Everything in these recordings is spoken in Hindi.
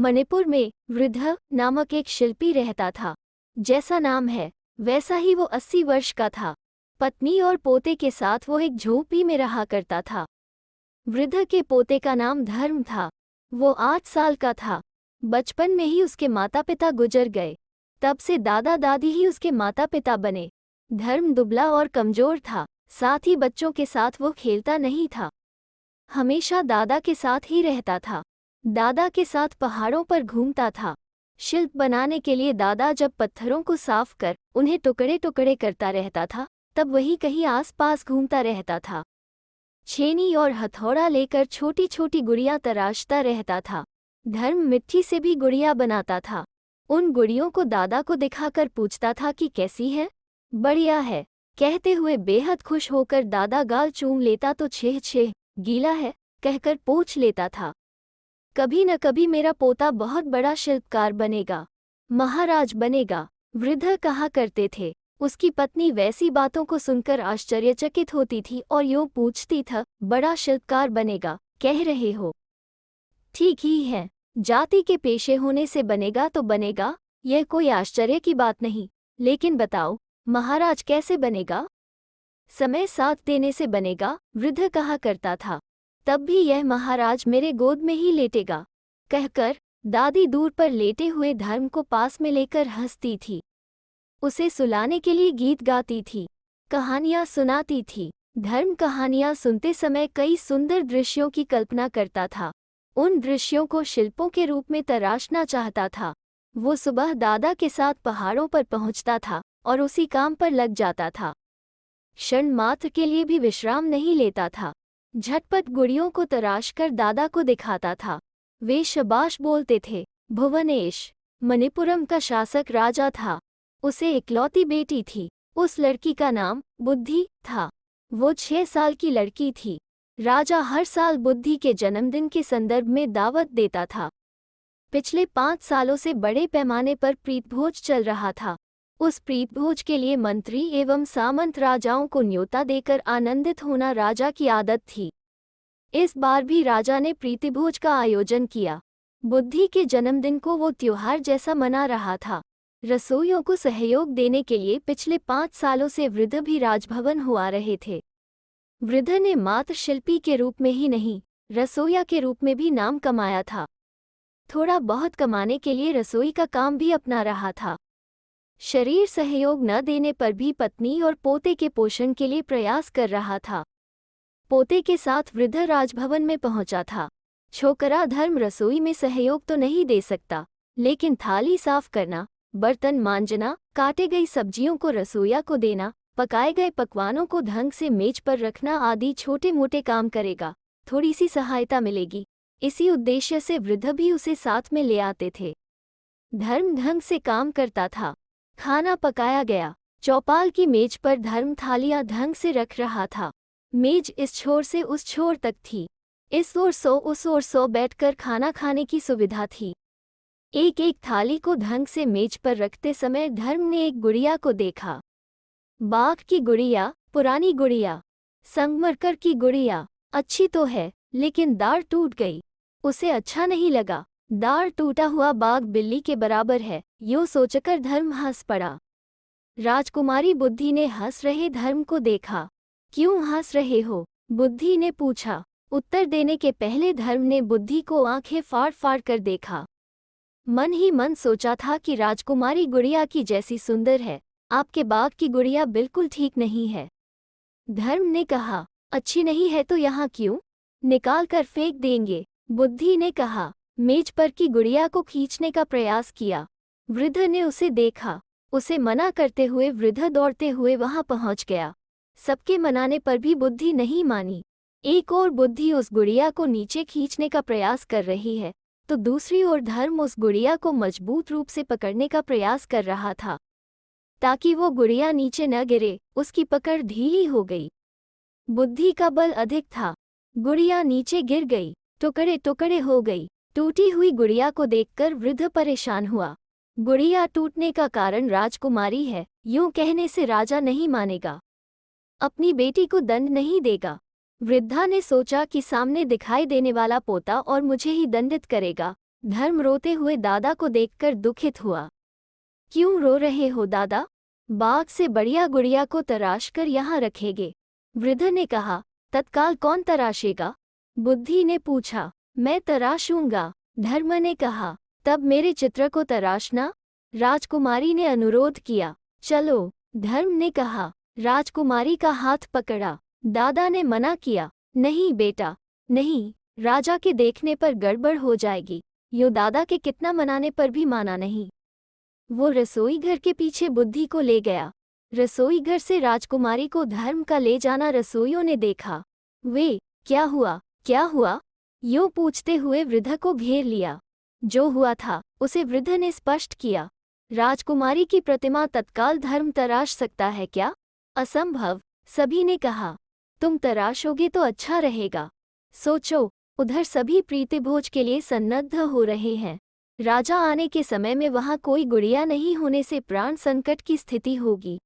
मणिपुर में वृद्ध नामक एक शिल्पी रहता था। जैसा नाम है वैसा ही वो 80 वर्ष का था। पत्नी और पोते के साथ वो एक झोंपड़ी में रहा करता था। वृद्ध के पोते का नाम धर्म था। वो 8 साल का था। बचपन में ही उसके माता पिता गुजर गए। तब से दादा दादी ही उसके माता पिता बने। धर्म दुबला और कमजोर था, साथ ही बच्चों के साथ वो खेलता नहीं था। हमेशा दादा के साथ ही रहता था। दादा के साथ पहाड़ों पर घूमता था। शिल्प बनाने के लिए दादा जब पत्थरों को साफ कर उन्हें टुकड़े टुकड़े करता रहता था, तब वही कहीं आसपास घूमता रहता था। छेनी और हथौड़ा लेकर छोटी छोटी गुड़ियां तराशता रहता था। धर्म मिट्टी से भी गुड़ियां बनाता था। उन गुड़ियों को दादा को दिखाकर पूछता था कि कैसी है। बढ़िया है कहते हुए बेहद खुश होकर दादा गाल चूम लेता तो छेह छेह गीला है कहकर पूछ लेता था। कभी न कभी मेरा पोता बहुत बड़ा शिल्पकार बनेगा, महाराज बनेगा, वृद्ध कहा करते थे। उसकी पत्नी वैसी बातों को सुनकर आश्चर्यचकित होती थी और यूं पूछती था, बड़ा शिल्पकार बनेगा कह रहे हो? ठीक ही है, जाति के पेशे होने से बनेगा तो बनेगा, यह कोई आश्चर्य की बात नहीं। लेकिन बताओ, महाराज कैसे बनेगा? समय साथ देने से बनेगा, वृद्ध कहा करता था। तब भी यह महाराज मेरे गोद में ही लेटेगा कहकर दादी दूर पर लेटे हुए धर्म को पास में लेकर हंसती थी। उसे सुलाने के लिए गीत गाती थी, कहानियां सुनाती थी। धर्म कहानियां सुनते समय कई सुंदर दृश्यों की कल्पना करता था। उन दृश्यों को शिल्पों के रूप में तराशना चाहता था। वो सुबह दादा के साथ पहाड़ों पर पहुंचता था और उसी काम पर लग जाता था। क्षण मात्र के लिए भी विश्राम नहीं लेता था। झटपट गुड़ियों को तराशकर दादा को दिखाता था। वे शाबाश बोलते थे। भुवनेश मणिपुरम का शासक राजा था। उसे इकलौती बेटी थी। उस लड़की का नाम बुद्धि था। वो 6 साल की लड़की थी। राजा हर साल बुद्धि के जन्मदिन के संदर्भ में दावत देता था। पिछले 5 सालों से बड़े पैमाने पर प्रीतभोज चल रहा था। उस प्रीतभोज के लिए मंत्री एवं सामंत राजाओं को न्योता देकर आनंदित होना राजा की आदत थी। इस बार भी राजा ने प्रीतिभोज का आयोजन किया। बुद्धि के जन्मदिन को वो त्योहार जैसा मना रहा था। रसोइयों को सहयोग देने के लिए पिछले 5 सालों से वृद्ध भी राजभवन हो आ रहे थे। वृद्ध ने मात्र शिल्पी के रूप में ही नहीं, रसोइया के रूप में भी नाम कमाया था। थोड़ा बहुत कमाने के लिए रसोई का काम भी अपना रहा था। शरीर सहयोग न देने पर भी पत्नी और पोते के पोषण के लिए प्रयास कर रहा था। पोते के साथ वृद्ध राजभवन में पहुंचा था। छोकरा धर्म रसोई में सहयोग तो नहीं दे सकता, लेकिन थाली साफ करना, बर्तन मांजना, काटे गई सब्जियों को रसोइया को देना, पकाए गए पकवानों को ढंग से मेज पर रखना आदि छोटे मोटे काम करेगा। थोड़ी सी सहायता मिलेगी, इसी उद्देश्य से वृद्ध भी उसे साथ में ले आते थे। धर्म ढंग से काम करता था। खाना पकाया गया। चौपाल की मेज पर धर्म थालियां ढंग से रख रहा था। मेज इस छोर से उस छोर तक थी। इस ओर 100 उस ओर 100 बैठकर खाना खाने की सुविधा थी। एक एक थाली को ढंग से मेज पर रखते समय धर्म ने एक गुड़िया को देखा। बाघ की गुड़िया, पुरानी गुड़िया, संगमरमर की गुड़िया, अच्छी तो है लेकिन दाढ़ टूट गई। उसे अच्छा नहीं लगा। दाढ़ टूटा हुआ बाघ बिल्ली के बराबर है, यूं सोचकर धर्म हंस पड़ा। राजकुमारी बुद्धि ने हंस रहे धर्म को देखा। क्यों हंस रहे हो? बुद्धि ने पूछा। उत्तर देने के पहले धर्म ने बुद्धि को आंखें फाड़ फाड़ कर देखा। मन ही मन सोचा था कि राजकुमारी गुड़िया की जैसी सुंदर है, आपके बाघ की गुड़िया बिल्कुल ठीक नहीं है। धर्म ने कहा, अच्छी नहीं है तो यहाँ क्यों? निकाल कर फेंक देंगे। बुद्धि ने कहा। मेज पर की गुड़िया को खींचने का प्रयास किया। वृद्ध ने उसे देखा। उसे मना करते हुए वृद्ध दौड़ते हुए वहां पहुंच गया। सबके मनाने पर भी बुद्धि नहीं मानी। एक ओर बुद्धि उस गुड़िया को नीचे खींचने का प्रयास कर रही है, तो दूसरी ओर धर्म उस गुड़िया को मजबूत रूप से पकड़ने का प्रयास कर रहा था ताकि वो गुड़िया नीचे न गिरे। उसकी पकड़ ढीली हो गई। बुद्धि का बल अधिक था। गुड़िया नीचे गिर गई, टुकड़े टुकड़े हो गई। टूटी हुई गुड़िया को देखकर वृद्ध परेशान हुआ। गुड़िया टूटने का कारण राजकुमारी है, यूं कहने से राजा नहीं मानेगा, अपनी बेटी को दंड नहीं देगा। वृद्धा ने सोचा कि सामने दिखाई देने वाला पोता और मुझे ही दंडित करेगा, धर्म रोते हुए दादा को देखकर दुखित हुआ। क्यों रो रहे हो दादा? बाग से बढ़िया गुड़िया को तराश कर यहाँ रखेंगे। वृद्ध ने कहा। तत्काल कौन तराशेगा? बुद्धि ने पूछा। मैं तराशूंगा, धर्म ने कहा। तब मेरे चित्र को तराशना, राजकुमारी ने अनुरोध किया। चलो, धर्म ने कहा। राजकुमारी का हाथ पकड़ा। दादा ने मना किया। नहीं बेटा, नहीं, राजा के देखने पर गड़बड़ हो जाएगी। यो दादा के कितना मनाने पर भी माना नहीं। वो रसोई घर के पीछे बुद्धि को ले गया। रसोई घर से राजकुमारी को धर्म का ले जाना रसोइयों ने देखा। वे, क्या हुआ, क्या हुआ? यूं पूछते हुए वृद्ध को घेर लिया। जो हुआ था उसे वृद्ध ने स्पष्ट किया। राजकुमारी की प्रतिमा तत्काल धर्म तराश सकता है क्या? असंभव, सभी ने कहा। तुम तराशोगे तो अच्छा रहेगा। सोचो, उधर सभी प्रीतिभोज के लिए सन्नद्ध हो रहे हैं। राजा आने के समय में वहां कोई गुड़िया नहीं होने से प्राण संकट की स्थिति होगी।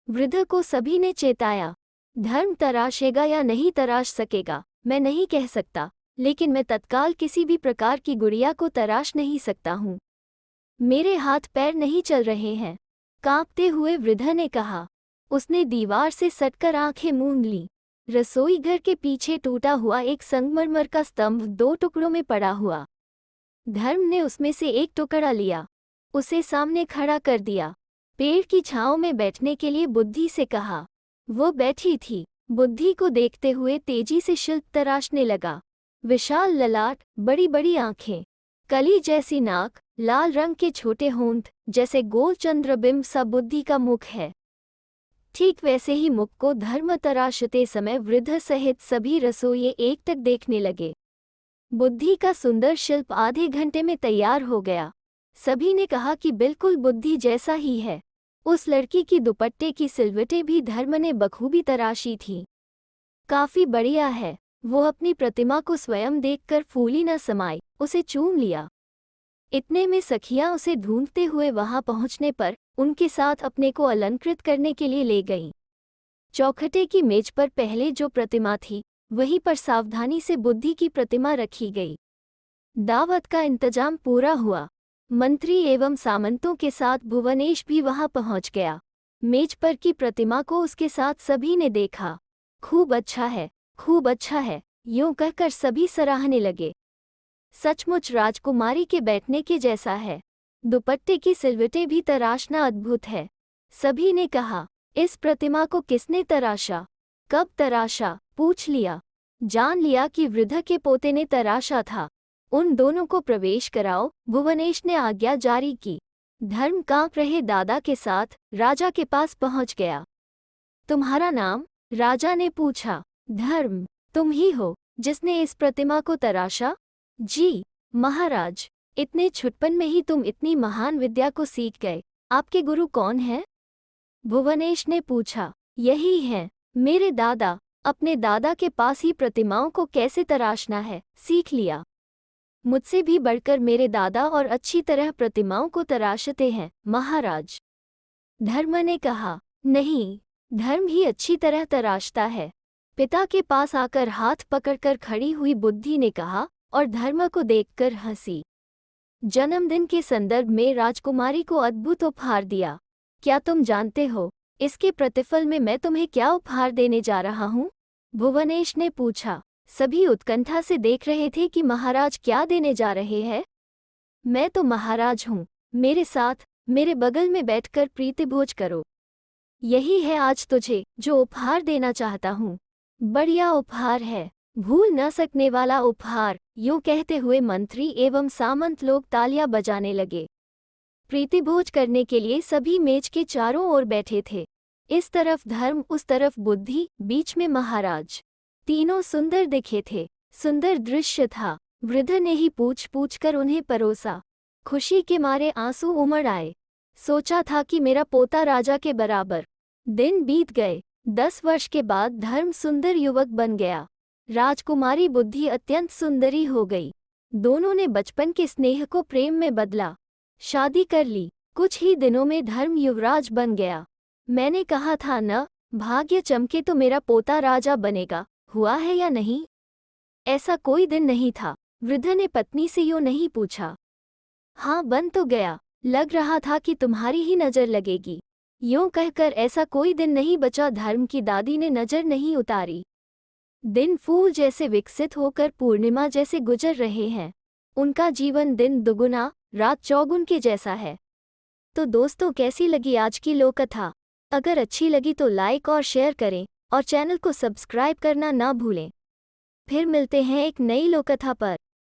वृद्ध को सभी ने चेताया। धर्म तराशेगा या नहीं तराश सकेगा मैं नहीं कह सकता, लेकिन मैं तत्काल किसी भी प्रकार की गुड़िया को तराश नहीं सकता हूँ। मेरे हाथ पैर नहीं चल रहे हैं, कांपते हुए वृद्ध ने कहा। उसने दीवार से सटकर आंखें मूंद लीं। रसोई घर के पीछे टूटा हुआ एक संगमरमर का स्तंभ 2 टुकड़ों में पड़ा हुआ। धर्म ने उसमें से एक टुकड़ा लिया, उसे सामने खड़ा कर दिया। पेड़ की छांव में बैठने के लिए बुद्धि से कहा। वो बैठी थी। बुद्धि को देखते हुए तेजी से शिल्प तराशने लगा। विशाल ललाट, बड़ी बड़ी आंखें, कली जैसी नाक, लाल रंग के छोटे होंठ, जैसे गोल चंद्रबिंब सा बुद्धि का मुख है। ठीक वैसे ही मुख को धर्म तराशते समय वृद्ध सहित सभी रसोइये एकटक देखने लगे। बुद्धि का सुंदर शिल्प आधे घंटे में तैयार हो गया। सभी ने कहा कि बिल्कुल बुद्धि जैसा ही है। उस लड़की की दुपट्टे की सिलवटें भी धर्म ने बखूबी तराशी थीं। काफी बढ़िया है। वो अपनी प्रतिमा को स्वयं देखकर फूली न समाई, उसे चूम लिया। इतने में सखियां उसे ढूंढते हुए वहां पहुंचने पर उनके साथ अपने को अलंकृत करने के लिए ले गईं। चौखटे की मेज पर पहले जो प्रतिमा थी वहीं पर सावधानी से बुद्धि की प्रतिमा रखी गई। दावत का इंतजाम पूरा हुआ। मंत्री एवं सामंतों के साथ भुवनेश भी वहां पहुंच गया। मेज पर की प्रतिमा को उसके साथ सभी ने देखा। खूब अच्छा है, खूब अच्छा है, यूं कहकर सभी सराहने लगे। सचमुच राजकुमारी के बैठने के जैसा है। दुपट्टे की सिलवटें भी तराशना अद्भुत है। सभी ने कहा। इस प्रतिमा को किसने तराशा, कब तराशा? पूछ लिया। जान लिया कि वृद्ध के पोते ने तराशा था। उन दोनों को प्रवेश कराओ, भुवनेश ने आज्ञा जारी की। धर्म कांप रहे दादा के साथ राजा के पास पहुंच गया। तुम्हारा नाम? राजा ने पूछा। धर्म, तुम ही हो जिसने इस प्रतिमा को तराशा? जी महाराज। इतने छुटपन में ही तुम इतनी महान विद्या को सीख गए। आपके गुरु कौन हैं? भुवनेश ने पूछा। यही हैं मेरे दादा। अपने दादा के पास ही प्रतिमाओं को कैसे तराशना है सीख लिया। मुझसे भी बढ़कर मेरे दादा और अच्छी तरह प्रतिमाओं को तराशते हैं महाराज। धर्म ने कहा। नहीं, धर्म ही अच्छी तरह तराशता है। पिता के पास आकर हाथ पकड़कर खड़ी हुई बुद्धि ने कहा और धर्म को देखकर हंसी। जन्मदिन के संदर्भ में राजकुमारी को अद्भुत उपहार दिया। क्या तुम जानते हो इसके प्रतिफल में मैं तुम्हें क्या उपहार देने जा रहा हूँ? भुवनेश ने पूछा। सभी उत्कंठा से देख रहे थे कि महाराज क्या देने जा रहे हैं। मैं तो महाराज हूँ, मेरे साथ, मेरे बगल में बैठकर प्रीतिभोज करो। यही है आज तुझे जो उपहार देना चाहता हूँ। बढ़िया उपहार है, भूल न सकने वाला उपहार। यूं कहते हुए मंत्री एवं सामंत लोग तालियां बजाने लगे। प्रीतिभोज करने के लिए सभी मेज के चारों ओर बैठे थे। इस तरफ धर्म, उस तरफ बुद्धि, बीच में महाराज। तीनों सुंदर दिखे थे। सुंदर दृश्य था। वृद्ध ने ही पूछ पूछ कर उन्हें परोसा। खुशी के मारे आंसू उमड़ आए। सोचा था कि मेरा पोता राजा के बराबर। दिन बीत गए। 10 वर्ष के बाद धर्म सुंदर युवक बन गया। राजकुमारी बुद्धि अत्यंत सुंदरी हो गई। दोनों ने बचपन के स्नेह को प्रेम में बदला। शादी कर ली। कुछ ही दिनों में धर्म युवराज बन गया। मैंने कहा था न, भाग्य चमके तो मेरा पोता राजा बनेगा। हुआ है या नहीं? ऐसा कोई दिन नहीं था वृद्ध ने पत्नी से यूं नहीं पूछा। हाँ, बन तो गया, लग रहा था कि तुम्हारी ही नज़र लगेगी। यूं कहकर ऐसा कोई दिन नहीं बचा धर्म की दादी ने नज़र नहीं उतारी। दिन फूल जैसे विकसित होकर पूर्णिमा जैसे गुजर रहे हैं। उनका जीवन दिन दुगुना रात चौगुन के जैसा है। तो दोस्तों, कैसी लगी आज की लोककथा? अगर अच्छी लगी तो लाइक और शेयर करें और चैनल को सब्सक्राइब करना ना भूलें। फिर मिलते हैं एक नई लोककथा पर।